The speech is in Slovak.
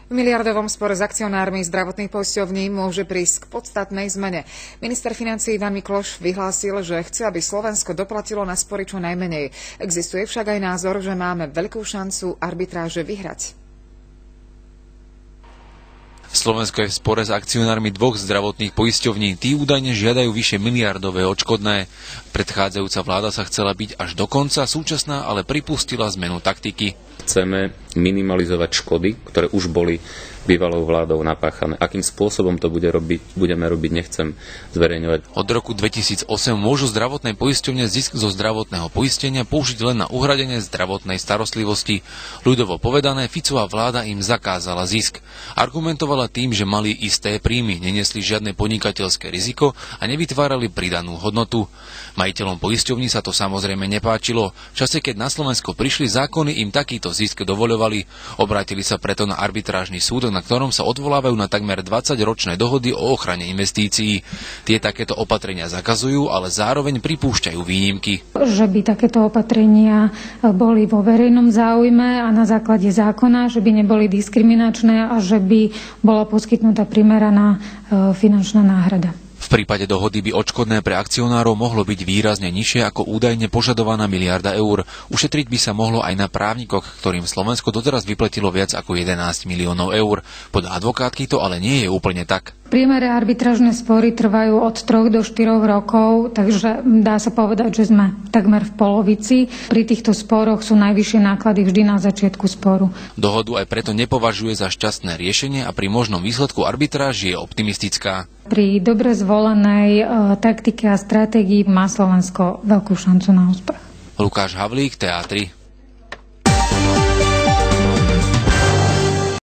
V miliardovom spore s akcionármi zdravotných poisťovní môže prísť k podstatnej zmene. Minister financií Ivan Mikloš vyhlásil, že chce, aby Slovensko doplatilo na spory čo najmenej. Existuje však aj názor, že máme veľkú šancu arbitráže vyhrať. Slovensko je v spore s akcionármi dvoch zdravotných poisťovní. Tí údajne žiadajú vyše miliardové odškodné. Predchádzajúca vláda sa chcela byť až do konca, súčasná ale pripustila zmenu taktiky. Chceme minimalizovať škody, ktoré už boli bývalou vládou napáchané. Akým spôsobom to budeme robiť, nechcem zverejňovať. Od roku 2008 môžu zdravotné poisťovne zisk zo zdravotného poistenia použiť len na uhradenie zdravotnej starostlivosti. Ľudovo povedané, Ficová vláda im zakázala zisk. Argumentovala tým, že mali isté príjmy, neniesli žiadne podnikateľské riziko a nevytvárali pridanú hodnotu. Majiteľom poisťovní sa to samozrejme nepáčilo. V čase, keď na Slovensko prišli zákony, im takýto zisk dovoľovali. Obrátili sa preto na arbitrážny súd, na ktorom sa odvolávajú na takmer 20-ročné dohody o ochrane investícií. Tie takéto opatrenia zakazujú, ale zároveň pripúšťajú výnimky. Že by takéto opatrenia boli vo verejnom záujme a na základe zákona, že by neboli diskriminačné a že by bola poskytnutá primeraná finančná náhrada. V prípade dohody by odškodné pre akcionárov mohlo byť výrazne nižšie ako údajne požadovaná miliarda eur. Ušetriť by sa mohlo aj na právnikoch, ktorým Slovensko doteraz vyplatilo viac ako 11 miliónov eur. Podľa advokátky to ale nie je úplne tak. V priemere arbitrážne spory trvajú od 3 do 4 rokov, takže dá sa povedať, že sme takmer v polovici. Pri týchto sporoch sú najvyššie náklady vždy na začiatku sporu. Dohodu aj preto nepovažuje za šťastné riešenie a pri možnom výsledku arbitráži je optimistická. Pri dobre zvolenej taktike a stratégii má Slovensko veľkú šancu na úspech. Lukáš Havlík, TA3.